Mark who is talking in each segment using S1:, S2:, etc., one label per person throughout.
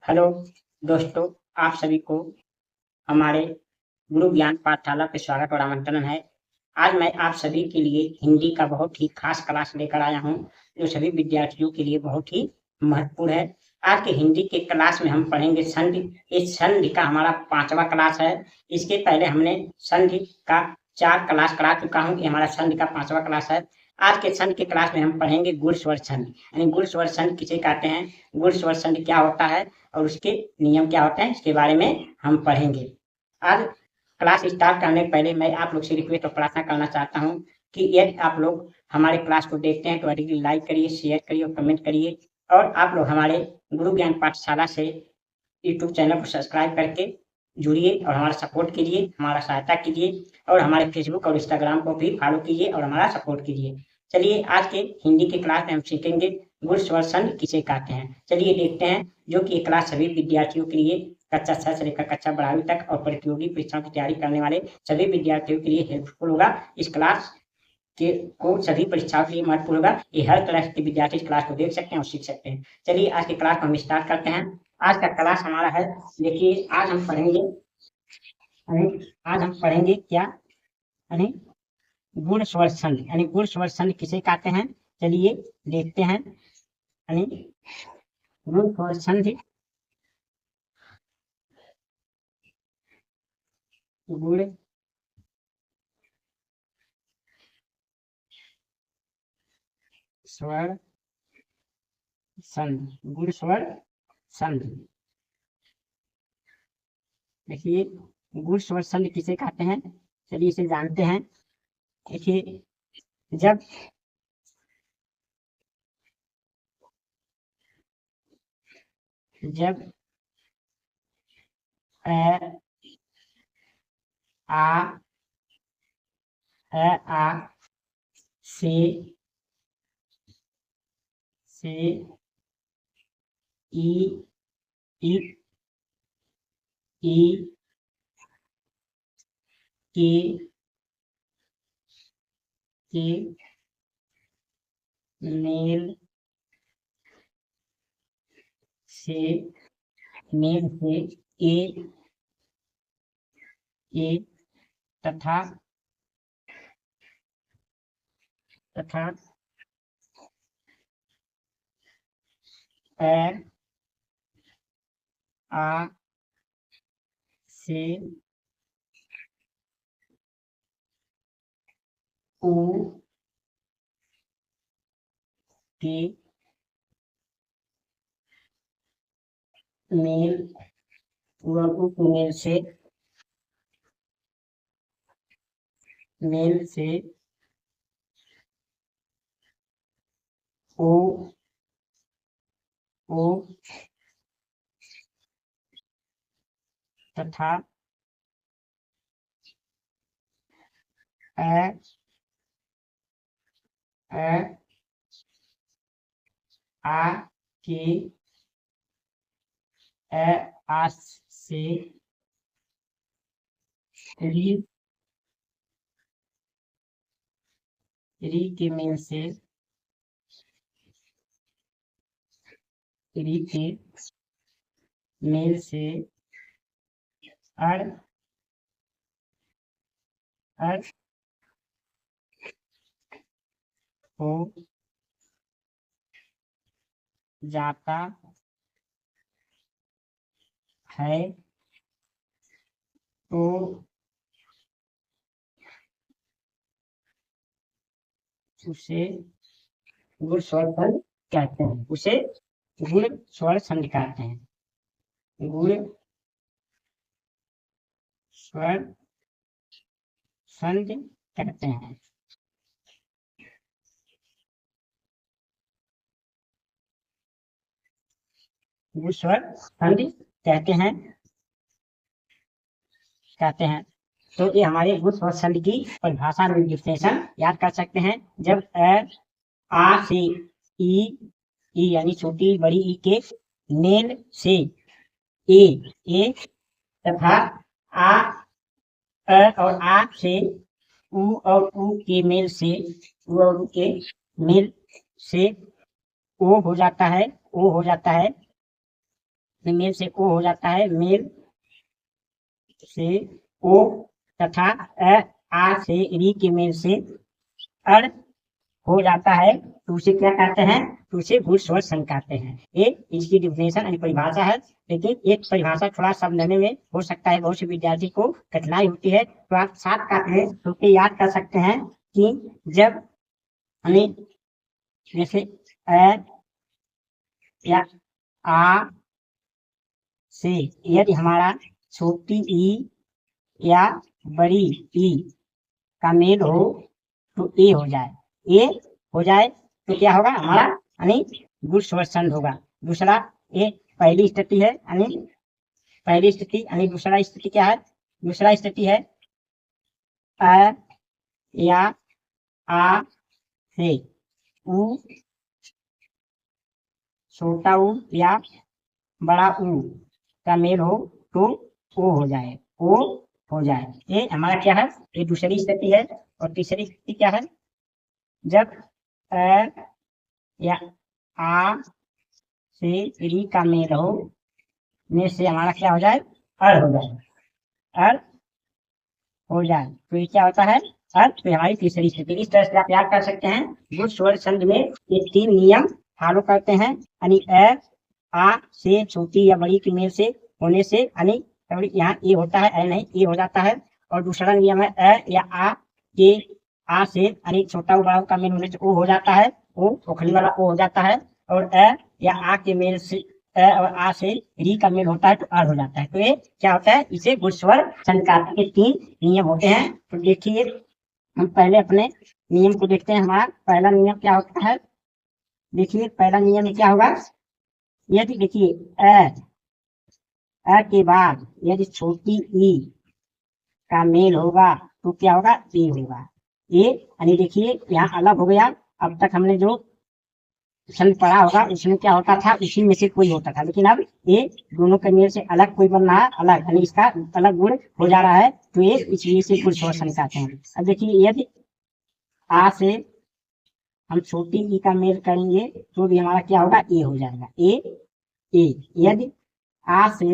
S1: Hello दोस्तों, आप सभी को हमारे गुरु ज्ञान पाठशाला पे स्वागत और आमंत्रण है। आज मैं आप सभी के लिए हिंदी का बहुत ही खास क्लास लेकर आया हूँ, जो सभी विद्यार्थियों के लिए बहुत ही महत्वपूर्ण है। आज के हिंदी के क्लास में हम पढ़ेंगे संधि। इस संधि का हमारा 5वां क्लास है। इसके पहले हमने संधि का 4 क्लास करा चुका हूँ। ये हमारा संधि का 5वां क्लास है। आज के संधि के क्लास में हम पढ़ेंगे गुण स्वर संधि, यानी गुण स्वर संधि किसे कहते हैं, गुण स्वर संधि क्या होता है और उसके नियम क्या होते हैं, इसके बारे में हम पढ़ेंगे। आज क्लास स्टार्ट करने से पहले मैं आप लोग से रिक्वेस्ट और प्रार्थना करना चाहता हूँ कि यदि आप लोग हमारे क्लास को देखते हैं तो अधिक लाइक करिए, शेयर करिए और कमेंट करिए। और आप लोग हमारे गुरु ज्ञान पाठशाला से यूट्यूब चैनल को सब्सक्राइब करके जुड़िए और हमारा सपोर्ट कीजिए, हमारा सहायता कीजिए और हमारे फेसबुक और इंस्टाग्राम को भी फॉलो कीजिए और हमारा सपोर्ट कीजिए। चलिए आज के हिंदी के क्लास में हम सीखेंगे गुण स्वर संधि किसे कहते हैं। चलिए देखते हैं, जो कि ये क्लास सभी विद्यार्थियों के लिए कक्षा 6 से लेकर कक्षा 12वीं तक और प्रतियोगी परीक्षाओं की तैयारी करने वाले सभी विद्यार्थियों के लिए हेल्पफुल होगा। इस क्लास के को सभी परीक्षाओं के लिए महत्वपूर्ण होगा। ये हर तरह के विद्यार्थी इस क्लास को देख सकते हैं और सीख सकते हैं। चलिए आज के क्लास को हम स्टार्ट करते हैं। आज का क्लास हमारा है, देखिए आज हम पढ़ेंगे क्या, यानी गुण स्वर संधि, यानी गुण स्वर संधि किसे कहते हैं। चलिए देखते हैं, यानी गुण स्वर संधि, गुण स्वर संधि, गुण स्वर संधि। देखिए गुण स्वर संधि किसे कहते हैं, चलिए इसे जानते हैं। देखिए जब जब अ आ आ से ई ई ई के मेल से ए तथा अ आ से उ के मेल व उपमेल से ओ तथा अ आ के आ से री के मेल से अर हो जाता है तो उसे गुण स्वर संधि कहते हैं। उसे गुण स्वर संधि कहते हैं। गुण स्वर संधि कहते हैं। गुण स्वर संधि कहते हैं। तो ये हमारे गुण स्वर संधि की परिभाषा में विश्लेषण याद कर सकते हैं। जब आ से ई यानी छोटी बड़ी ई के मेल से ए तथा आ और आ से उ और उ के मेल से ओ हो जाता है मेल से ओ हो जाता है, मेल से ओ, तथा अ आ से री के मेल से अर हो जाता है, तो उसे क्या कहते हैं, तो उसे गुण स्वर संघ कहते हैं। ये इसकी डिफिनेशन यानी परिभाषा है। लेकिन एक परिभाषा थोड़ा समझने में हो सकता है बहुत से विद्यार्थी को कठिनाई होती है, तो आप साथ काटने तो याद कर सकते हैं कि जब हमें जैसे अ या आ से यदि हमारा छोटी ई या बड़ी ई का मेल हो तो ए हो जाए, ए हो जाए तो क्या होगा हमारा यानी गुण स्वर संघ होगा। दूसरा ये पहली स्थिति है, यानी पहली स्थिति यानी दूसरा स्थिति क्या है, दूसरा स्थिति है अ या आ से उ, छोटा उ या बड़ा उ का मेल हो तो ओ हो जाए, ओ हो जाए। ये हमारा क्या है, ये दूसरी स्थिति है। और तीसरी स्थिति क्या है, जब अ या आ से री का मेल हो, में से हमारा क्या हो जाए, अर हो जाए, अर हो जाए, तो ये क्या होता है, अर्थ तो हमारी तीसरी स्थिति। इस तरह से आप याद कर सकते हैं। गुण स्वर संघ में ये 3 नियम फॉलो करते हैं, यानी अ आ से छोटी या बड़ी की मेल से होने से, यानी यहाँ ए होता है, नहीं ए हो जाता है। और दूसरा नियम है अ या आ के आ से यानी छोटा बड़ा का मेल होने से ओ हो जाता है, ओ ओखली वाला ओ हो जाता है। और अ या आ के मेल से अ और आ से री का मेल होता है तो अर हो जाता है। तो ये क्या होता है, इसे गुण स्वर संकाती के 3 नियम होते हैं। तो देखिए हम पहले अपने नियम को देखते हैं। हमारा पहला नियम क्या होता है, देखिए पहला नियम में क्या होगा, यदि देखिए अ के बाद यदि छोटी ई का मेल होगा तो क्या होगा, ए होगा। ए यानी देखिए यहाँ अलग हो गया, अब तक हमने जो संघ पढ़ा होगा उसमें क्या होता था, उसी में से कोई होता था, लेकिन अब ये दोनों के मेल से अलग कोई बन रहा है, अलग यानी इसका अलग गुण हो जा रहा है, तो ये इसलिए से गुण स्वर संघ कहते हैं। अब देखिए यदि आ से हम छोटी ई का मेल करेंगे तो भी हमारा क्या होगा, ए हो जाएगा, ए। यदि आ से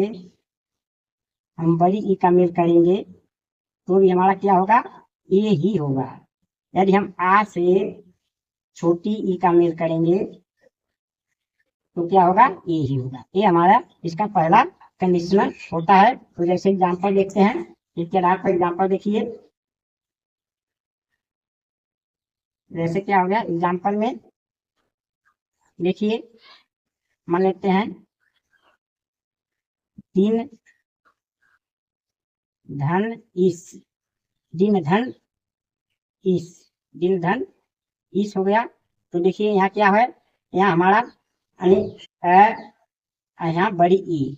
S1: हम बड़ी ई का मेल करेंगे तो भी हमारा क्या होगा, ए ही होगा। यदि हम आ से छोटी ई का मेल करेंगे तो क्या होगा, ए ही होगा। ये हमारा इसका पहला कंडीशनल होता है। तो जैसे एग्जांपल देखते हैं, इसके आधार पर एग्जांपल देखिए, जैसे क्या हो गया एग्जांपल में देखिए, मान लेते हैं दिन धन इस, दिन धन इस, दिन धन इस हो गया। तो देखिए यहाँ क्या है, यहाँ हमारा यहाँ बड़ी ई,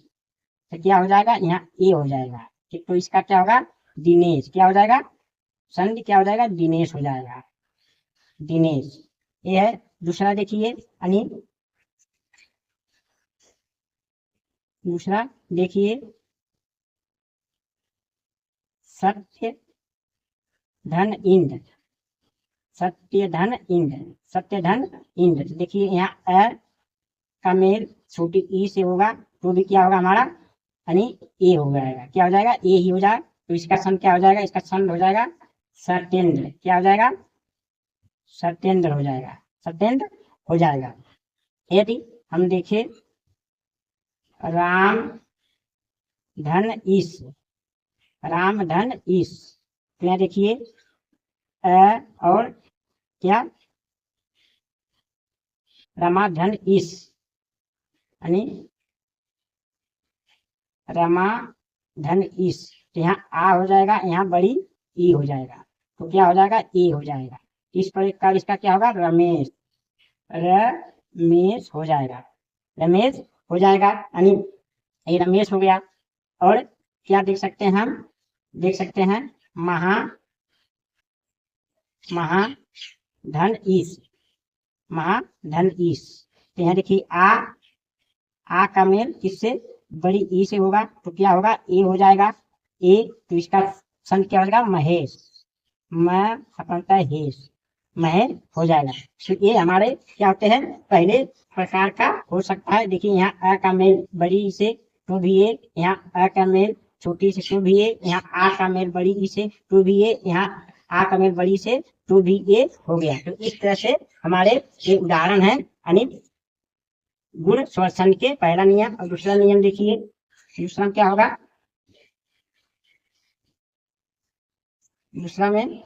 S1: तो क्या हो जाएगा, यहाँ ए हो जाएगा। ठीक, तो इसका क्या होगा, दिनेश क्या हो जाएगा, संधि क्या हो जाएगा, दिनेश हो जाएगा, दिनेश। ये है दूसरा देखिए, यानी दूसरा देखिए सत्य धन इंद्र, सत्य धन इंद्र, सत्य धन इंद्र। देखिए यहाँ अ का मेल छोटी ई से होगा तो भी क्या होगा हमारा, यानी ए हो जाएगा, क्या हो जाएगा, ए ही हो जाएगा। तो इसका सन क्या हो जाएगा, इसका सन हो जाएगा सत्येंद्र, क्या हो जाएगा, सत्येंद्र हो जाएगा, सत्येंद्र हो जाएगा। यदि हम देखें राम धन ईश, राम धन ईश, तो यहाँ देखिए और क्या, रमा धन ईश, यानी रमा धन ईश। तो यहाँ आ हो जाएगा, यहाँ बड़ी ई हो जाएगा, तो क्या हो जाएगा, ए हो जाएगा। इस प्रकार इसका क्या होगा, रमेश, रमेश हो जाएगा, रमेश हो जाएगा, यानी ये रमेश हो गया। और क्या देख सकते हैं हम, देख सकते हैं महाधन ईश, महाधन ईश। तो यहाँ देखिए आ का मेल किससे, बड़ी ई से होगा, तो क्या होगा, ए हो जाएगा, ए। तो इसका सन क्या हो जाएगा, महेश, हेश, महेश हो जाएगा। तो ये हमारे क्या होते हैं, पहले प्रकार का हो सकता है। देखिए यहाँ अ का मेल बड़ी ई से टू भी ए, यहाँ अ का मेल छोटी से टू भी ए, यहाँ आ का मेल बड़ी ई से टू भी ए, यहाँ आ का मेल बड़ी से टू भी ए हो गया। तो इस तरह से हमारे ये उदाहरण है यानी गुण स्वर्सन के पहला नियम। और दूसरा नियम देखिए, दूसरा क्या होगा, दूसरा में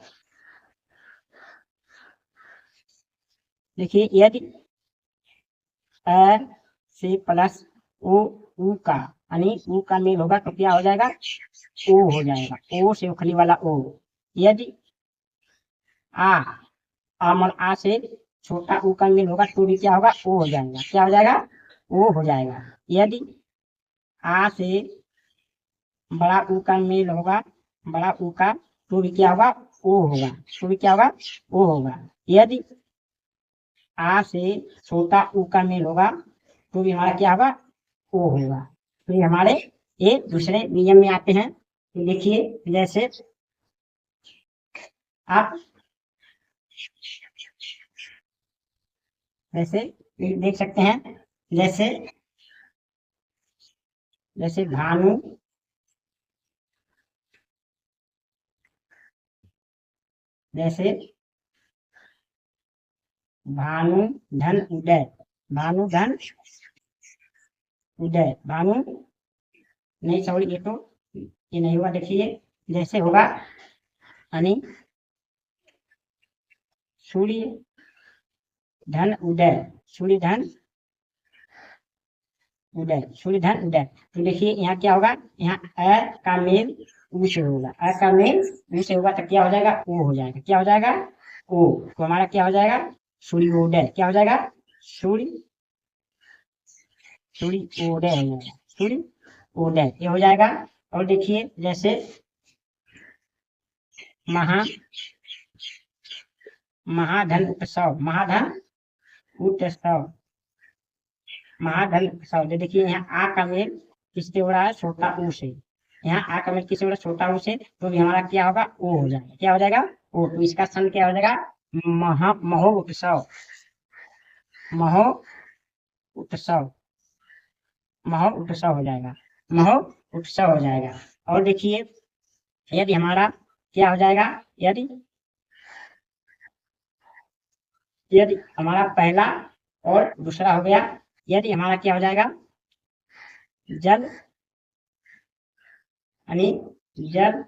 S1: देखिए यदि अ से प्लस ओ ऊ का यानी ऊ का मेल होगा तो क्या हो जाएगा, ओ हो जाएगा, ओ से उखली वाला ओ। यदि आ आ से छोटा ऊ का मेल होगा तो भी क्या होगा, ओ हो जाएगा। क्या हो जाएगा, ओ हो जाएगा। यदि आ से बड़ा ऊ का मेल होगा, बड़ा ऊ का, तो भी क्या होगा, ओ होगा, तो भी क्या होगा, ओ होगा। यदि आ से छोटा ऊ का मेल होगा तो भी हमारा क्या होगा, ओ होगा। तो ये हमारे ये दूसरे नियम में आते हैं। तो देखिए जैसे आप वैसे देख सकते हैं, जैसे जैसे भानु जैसे भानु धन उदय, भानु धन उदय, भानु नहीं सॉरी ये नहीं हुआ। देखिए जैसे होगा यानी सूर्य धन उदय, सूर्य धन उदय, सूर्य धन उदय। तो देखिए यहाँ क्या होगा, यहाँ अ का मेल ऊ से होगा, अ का मेल ऊ से होगा तो क्या हो जाएगा, ओ हो जाएगा। क्या हो जाएगा, ओ। तो हमारा क्या हो जाएगा, सूर्योदय। क्या हो जाएगा, सूर्योदय हो जाएगा, सूर्योदय ये हो जाएगा। और देखिए जैसे महाधन उत्सव, महाधन उत्सव, महाधन उत्सव। देखिए यहाँ आ का मेल किससे हो रहा है, छोटा ऊ से। यहाँ आ का मेल किससे हो रहा है, छोटा ऊ से, तो भी हमारा क्या होगा, ओ हो जाएगा। क्या हो जाएगा, ओ। तो इसका सन क्या हो जाएगा, महोत्सव, महोत्सव, महोत्सव हो जाएगा, महोत्सव हो जाएगा। और देखिए यदि हमारा क्या हो जाएगा, यदि यदि हमारा पहला और दूसरा हो गया, यदि हमारा क्या हो जाएगा, जल यानी जल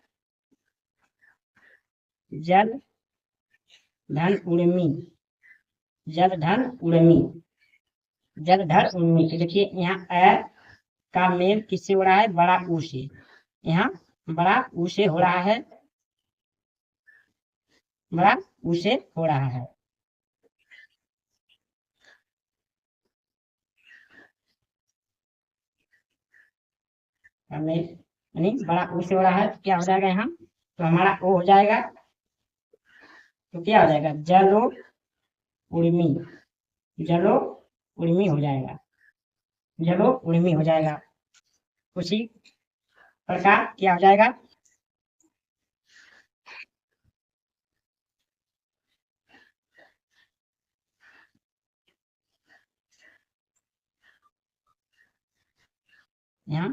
S1: जल धन उर्मी, जल धन उर्मी, जल धन उर्मी। तो देखिए यहाँ अ का मेल किससे हो रहा है, बड़ा ऊ से। यहाँ बड़ा ऊ से हो रहा है, बड़ा ऊ से हो रहा है। यानी बड़ा ऊ से हो रहा है तो क्या हो जाएगा, यहाँ तो हमारा ओ हो जाएगा। तो क्या हो जाएगा, जलो उर्मी, जलो उर्मी हो जाएगा, जलो उर्मी हो जाएगा। उसी प्रकार क्या हो जाएगा, यहाँ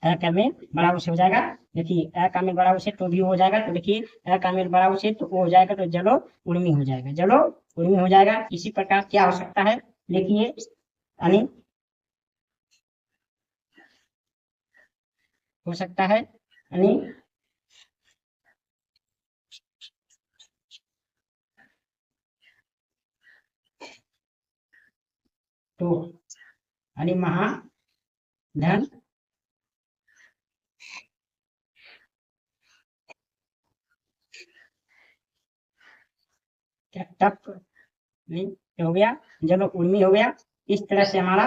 S1: अ का मेल बड़ा ऊ से हो जाएगा। देखिए अ का मेल बड़ा ऊ से तो भी हो जाएगा। तो देखिए अ का मेल बड़ा ऊ से तो वो हो जाएगा, तो जलो उर्मी हो जाएगा, जलो उर्मी हो जाएगा। इसी प्रकार क्या हो सकता है, देखिए यानी हो सकता है यानी तो यानी महाधन क्या टप नहीं हो गया, जलो उर्मी हो गया। इस तरह से हमारा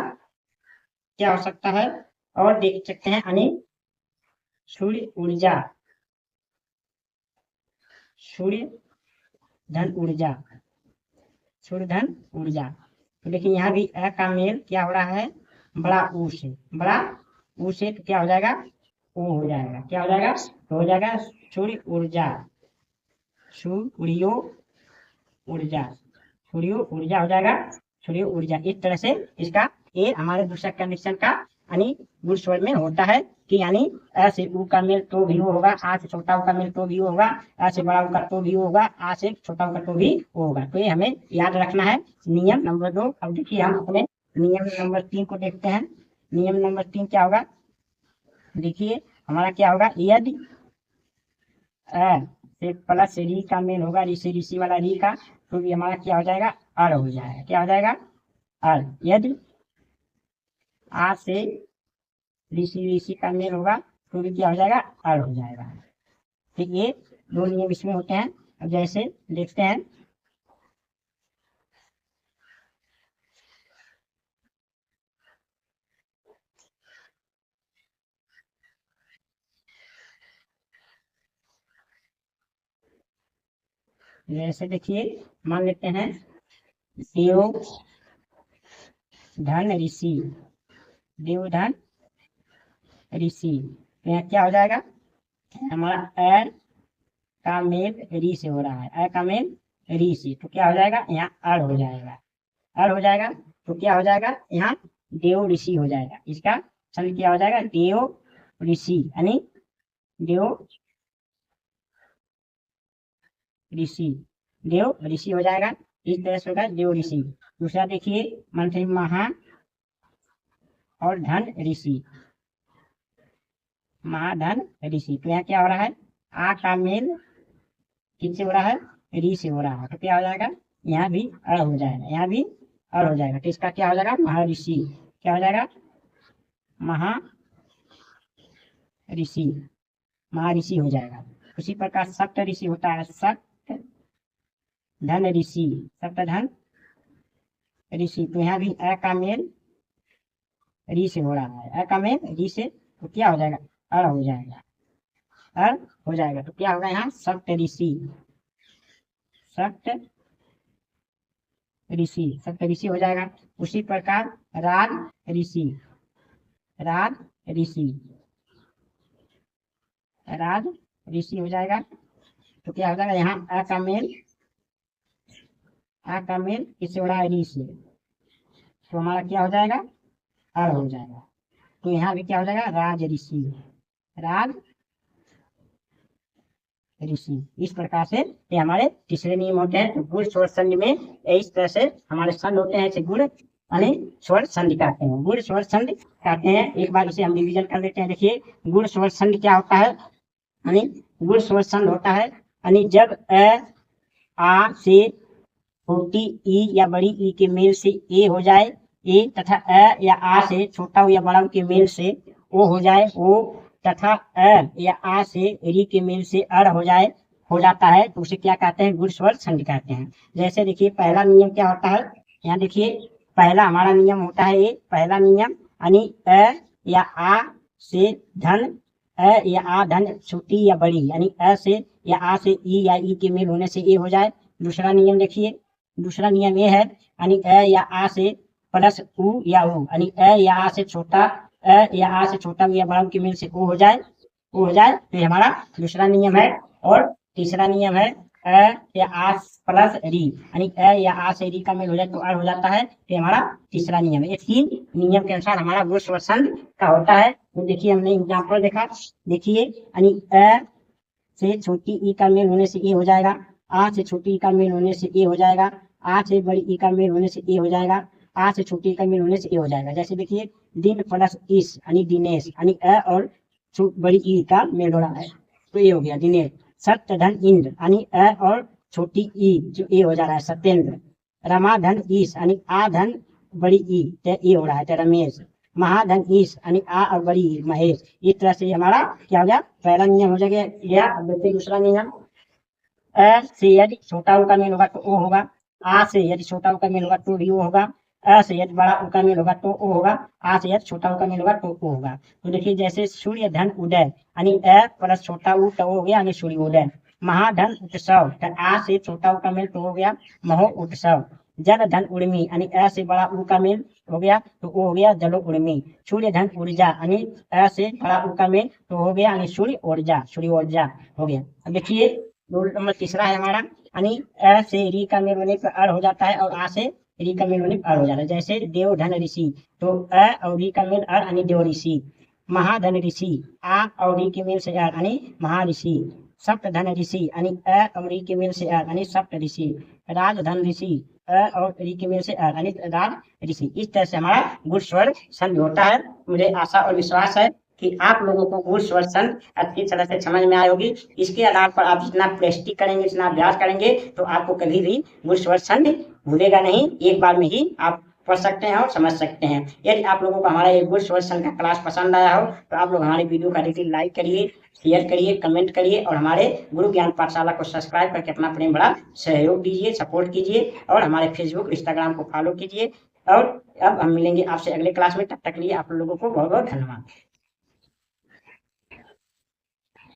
S1: क्या हो सकता है, और देख सकते हैं यानी सूर्य ऊर्जा, सूर्य धन ऊर्जा, सूर्य धन ऊर्जा। तो देखिए यहाँ भी अ का मेल क्या हो रहा है, बड़ा ऊ से, बड़ा ऊ से तो क्या हो जाएगा, ओ हो जाएगा। क्या हो जाएगा, तो हो जाएगा सूर्य ऊर्जा, सूर्यो ऊर्जा, सूर्यो ऊर्जा हो जाएगा, सूर्य ऊर्जा। इस तरह से इसका ये हमारे दूसरा कंडीशन का यानी गुण स्वर में होता है कि यानी अ से उ का मेल तो भी वो होगा, आ से छोटा उ का मेल तो भी वो होगा, अ से बड़ा उ का तो भी वो होगा, आ से छोटा उ का तो भी वो होगा। तो ये हमें याद रखना है नियम नंबर 2। अब देखिए हम अपने नियम नंबर 3 को देखते हैं। नियम नंबर 3 क्या होगा, देखिए हमारा क्या होगा, यदि अ से प्लस री का मेल होगा, री से ऋषि वाला री का, तो भी हमारा क्या हो जाएगा, अर हो जाएगा। क्या हो जाएगा, अर। यदि आ से ऋषि का मेल होगा तो भी क्या हो जाएगा, अर हो जाएगा। ठीक, ये दो नियम इसमें होते हैं। अब जैसे देखते हैं, जैसे देखिए मान लेते हैं देव धन ऋषि, देव धन ऋषि, तो यहाँ क्या हो जाएगा, हमारा अ का मेल री से हो रहा है, अ का मेल री से, तो क्या हो जाएगा, यहाँ अर हो जाएगा, अर हो जाएगा। तो क्या हो जाएगा, यहाँ देव ऋषि हो जाएगा। इसका संधि क्या हो जाएगा, देव ऋषि, यानी देव ऋषि, देव ऋषि हो जाएगा। इस तरह से होगा देव ऋषि। दूसरा देखिए मंत्री महा और धन ऋषि, महाधन ऋषि, तो यहाँ क्या हो रहा है, आ का मेल किससे हो रहा है, री से हो रहा है, तो क्या हो जाएगा, यहाँ भी अ हो जाएगा, यहाँ भी अ हो जाएगा। तो इसका क्या हो जाएगा, महर्षि। क्या हो जाएगा, महा ऋषि, महर्षि हो जाएगा। उसी प्रकार सप्त ऋषि होता है, सप्त धन ऋषि, सप्त धन ऋषि, तो यहाँ भी अ का मेल री से हो रहा है, अ का मेल री से, तो क्या हो जाएगा, अ हो जाएगा, अ हो जाएगा। तो क्या होगा यहाँ, सप्त ऋषि, सप्त ऋषि, सप्त ऋषि हो जाएगा। उसी प्रकार राज ऋषि, राज ऋषि, राज ऋषि हो जाएगा। तो क्या हो जाएगा, यहाँ अ का मेल, अ का मेल किससे हो रहा है, री से, तो हमारा क्या हो जाएगा, अ हो जाएगा। तो यहाँ भी क्या हो जाएगा, राज ऋषि, राज ऋषि। इस प्रकार से ये हमारे तीसरे नियम होते हैं। तो गुण स्वर संधि में इस तरह से हमारे संध होते हैं, ऐसे गुण यानी स्वर संधि कहते हैं, गुण स्वर संधि कहते हैं। एक बार इसे हम रिविजन कर लेते हैं। देखिए गुण स्वर संधि क्या होता है, यानी गुण स्वर संधि होता है यानी जब अ आ से छोटी ई या बड़ी ई के मेल से ए हो जाए, ए तथा अ या आ से छोटा या बड़ा के मेल से ओ हो जाए, ओ तथा अ या आ से री के मेल से अर हो जाए, हो जाता है, तो उसे क्या कहते हैं, गुण स्वर संधि कहते हैं। जैसे देखिए पहला नियम क्या होता है, यहाँ देखिए पहला हमारा नियम होता है, ये पहला नियम यानी अ या आ से धन, अ या आ धन छोटी या बड़ी, यानी अ से या आ से ई या ई के मेल होने से ए हो जाए। दूसरा नियम देखिए, दूसरा नियम ये है यानी अ या आ से प्लस उ या उ, यानी अ या आ से छोटा, अ या आ से छोटा या बड़ा के मेल से ओ हो जाए, ओ हो जाए, तो ये हमारा दूसरा नियम है। और तीसरा नियम है अ या आ प्लस री, यानी अ या आ से री का मेल हो जाए तो अ हो जाता है, तो हमारा तीसरा नियम है। ये तीन नियम के अनुसार हमारा गुण स्वर संधि का होता है। तो देखिए हमने एग्जाम्पल देखा, देखिए यानी अ से छोटी ई का मेल होने से ए हो जाएगा, आ से छोटी ई का मेल होने से ए हो जाएगा, आ से बड़ी ई का मेल होने से ए हो जाएगा, आ से छोटी ई का मेल होने से ए हो जाएगा। जैसे देखिए दिन प्लस इस यानी दिनेश, यानी अ और बड़ी ई का मेल हो रहा है तो ए हो गया दिनेश। सत्य धन इंद्र यानी अ और छोटी ई जो ए हो जा रहा है सत्येंद्र। रमा धन ईश यानी आ धन बड़ी ई तो ए हो रहा है तो रमेश। महाधन ईश यानी आ और बड़ी ई महेश। इस तरह से हमारा क्या हो गया, पहला नियम हो गया। अब देखते हैं दूसरा नियम, अ से यदि छोटा उ का मेल होगा तो ओ होगा, आ से यदि छोटा उ का मेल होगा तो भी ओ होगा, अ से यदि बड़ा उ का मेल होगा तो ओ होगा, आ से यदि छोटा उ का मेल होगा तो ओ होगा। तो देखिए जैसे सूर्य धन उदय यानी अ प्लस छोटा उ तो हो गया यानी सूर्य उदय। महाधन उत्सव तो आ से छोटा उ का मेल तो हो गया महो उत्सव। जल धन उर्मी यानी अ से बड़ा उ का मेल हो गया तो ओ हो गया जलो उर्मी। सूर्य धन ऊर्जा यानी अ से बड़ा उ का मेल तो हो गया यानी सूर्य ऊर्जा, सूर्य ऊर्जा हो गया। अब देखिए रूल नंबर तीसरा है हमारा, यानी अ से री का मेल होने पर अर हो जाता है और आ से री का मेल होने अर हो जाता है। जैसे देव धन ऋषि, तो अ और री का मेल अर यानी देव ऋषि। महाधन ऋषि, आ और री के मेल से अर यानी महाऋषि। सप्त धन ऋषि यानी अ और री के मेल से अर यानी सप्त ऋषि। राजधन ऋषि, अ और री के मेल से अर यानी राज ऋषि। इस तरह से हमारा गुण स्वर संधि होता है। मुझे आशा और विश्वास है कि आप लोगों को गुण स्वर संधि अच्छी तरह से समझ में आई होगी। इसके आधार पर आप जितना प्रैक्टिस करेंगे, जितना अभ्यास करेंगे, तो आपको कभी भी गुण स्वर संधि भूलेगा नहीं। एक बार में ही आप पढ़ सकते हैं और समझ सकते हैं। यदि आप लोगों को हमारा ये गुड स्वर संघ का क्लास पसंद आया हो, तो आप लोग हमारे वीडियो का देखिए लाइक करिए, शेयर करिए, कमेंट करिए और हमारे गुरु ज्ञान पाठशाला को सब्सक्राइब करके अपना प्रेम बड़ा सहयोग दीजिए, सपोर्ट कीजिए और हमारे फेसबुक, इंस्टाग्राम को फॉलो कीजिए। और अब हम मिलेंगे आपसे अगले क्लास में। तब तक के लिए आप लोगों को बहुत बहुत धन्यवाद।